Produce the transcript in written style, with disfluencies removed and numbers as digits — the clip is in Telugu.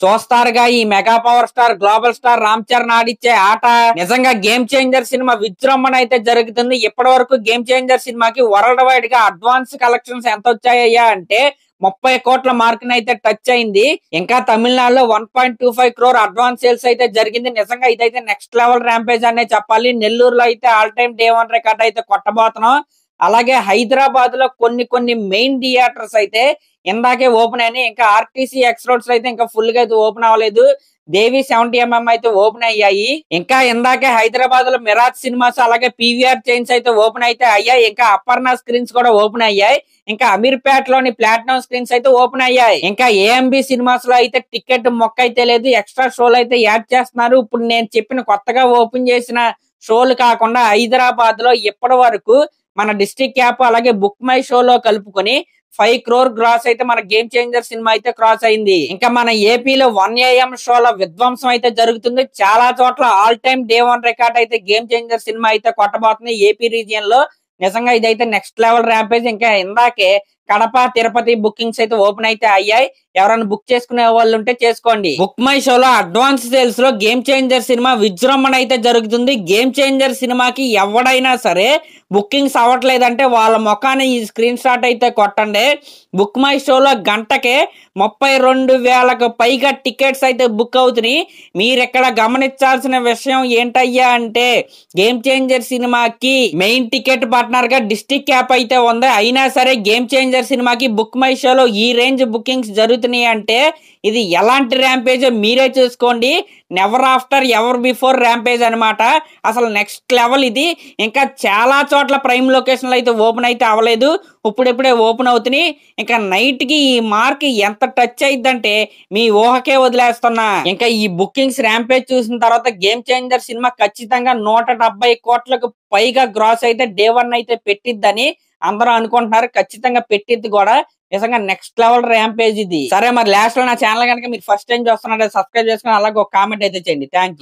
చూస్తారుగా ఈ mega power star global star Ram Charan ఆడిచ్చే ఆట నిజంగా గేమ్ చేంజర్ సినిమా విజృంభణ అయితే జరుగుతుంది. ఇప్పటి వరకు గేమ్ చేంజర్ సినిమాకి వరల్డ్ వైడ్ గా అడ్వాన్స్ కలెక్షన్స్ ఎంత వచ్చాయ్యా అంటే 30 కోట్ల మార్క్ అయితే టచ్ అయింది. ఇంకా తమిళనాడులో 1.25 crore అడ్వాన్స్ సేల్స్ అయితే జరిగింది. నిజంగా ఇదైతే నెక్స్ట్ లెవెల్ ర్యాంపేజ్ అనే చెప్పాలి. నెల్లూరులో అయితే ఆల్ టైమ్ డే 1 రికార్డ్ అయితే కొట్టబోతున్నాం. అలాగే హైదరాబాద్ లో కొన్ని మెయిన్ థియేటర్స్ అయితే ఇందాకే ఓపెన్ అయినాయి. ఇంకా ఆర్టీసీ ఎక్స్ రోడ్స్ అయితే ఇంకా ఫుల్ గా అయితే ఓపెన్ అవ్వలేదు. దేవి 70mm అయితే ఓపెన్ అయ్యాయి. ఇంకా ఇందాకే హైదరాబాద్ లో మిరాజ్ సినిమాస్ అలాగే పీవీఆర్ చైన్స్ అయితే ఓపెన్ అయితే అయ్యాయి. ఇంకా అపర్ణ స్క్రీన్స్ కూడా ఓపెన్ అయ్యాయి. ఇంకా అమీర్పేట లోని ప్లాటినం స్క్రీన్స్ అయితే ఓపెన్ అయ్యాయి. ఇంకా ఏఎంబి సినిమాస్ లో అయితే టికెట్ మొక్క అయితే లేదు, ఎక్స్ట్రా షోలు అయితే యాడ్ చేస్తున్నారు. ఇప్పుడు నేను చెప్పిన కొత్తగా ఓపెన్ చేసిన షోలు కాకుండా హైదరాబాద్ లో ఇప్పటి వరకు మన డిస్ట్రిక్ట్ యాప్ అలాగే బుక్ మై షోలో కలుపుకొని 5 crore గ్రాస్ అయితే మన గేమ్ చేంజర్ సినిమా అయితే క్రాస్ అయింది. ఇంకా మన ఏపీలో 1 AM షోల విధ్వంసం అయితే జరుగుతుంది. చాలా చోట్ల ఆల్ టైమ్ డే 1 రికార్డ్ అయితే గేమ్ చేంజర్ సినిమా అయితే కొట్టబోతుంది ఏపీ రీజియన్ లో. నిజంగా ఇదైతే నెక్స్ట్ లెవెల్ ర్యాంపేజ్. ఇంకా ఇందాకే కడప తిరుపతి బుకింగ్స్ అయితే ఓపెన్ అయితే అయ్యాయి. ఎవరైనా బుక్ చేసుకునే వాళ్ళు ఉంటే చేసుకోండి. బుక్ మై షోలో అడ్వాన్స్ సేల్స్ లో గేమ్ చేంజర్ సినిమా విజృంభణ అయితే జరుగుతుంది. గేమ్ చేంజర్ సినిమాకి ఎవడైనా సరే బుకింగ్స్ అవ్వట్లేదంటే వాళ్ళ ముఖాన్ని ఈ స్క్రీన్ షాట్ అయితే కొట్టండి. బుక్ మై షోలో గంటకే 32,000కు పైగా టికెట్స్ అయితే బుక్ అవుతున్నాయి. మీరు ఇక్కడ గమనించాల్సిన విషయం ఏంటయ్యా అంటే గేమ్ చేంజర్ సినిమాకి మెయిన్ టికెట్ పార్ట్నర్ గా డిస్ట్రిక్ట్ యాప్ అయితే ఉంది. అయినా సరే గేమ్ చేంజర్ సినిమాకి బుక్ మై షోలో ఈ రేంజ్ బుకింగ్స్ జరుగుతున్నాయి అంటే ఇది ఎలాంటి ర్యాంపేజ్ మీరే చూసుకోండి. Never after ever before rampage అనమాట. అసలు నెక్స్ట్ లెవెల్ ఇది. ఇంకా చాలా చోట్ల ప్రైమ్ లొకేషన్లు అయితే ఓపెన్ అయితే అవ్వలేదు, ఇప్పుడిప్పుడే ఓపెన్ అవుతున్నాయి. ఇంకా నైట్ కి ఈ మార్క్ ఎంత టచ్ అయిద్దంటే మీ ఊహకే వదిలేస్తున్నా. ఇంకా ఈ బుకింగ్స్ ర్యాంపేజ్ చూసిన తర్వాత గేమ్ చేంజర్ సినిమా ఖచ్చితంగా 170 కోట్లకు పైగా గ్రాస్ అయితే డే 1 అయితే పెట్టిద్దని అందరూ అనుకుంటున్నారు. ఖచ్చితంగా పెట్టిద్ది కూడా. నిజంగా నెక్స్ట్ లెవెల్ ర్యాంపేజ్ ఇది. సరే మరి లాస్ట్ లో నా ఛానల్ కనుక మీరు ఫస్ట్ టైం చూస్తున్నట్టు సబ్స్క్రైబ్ చేసుకుని అలాగే ఒక కామెంట్ అయితే చేయండి. Thank you.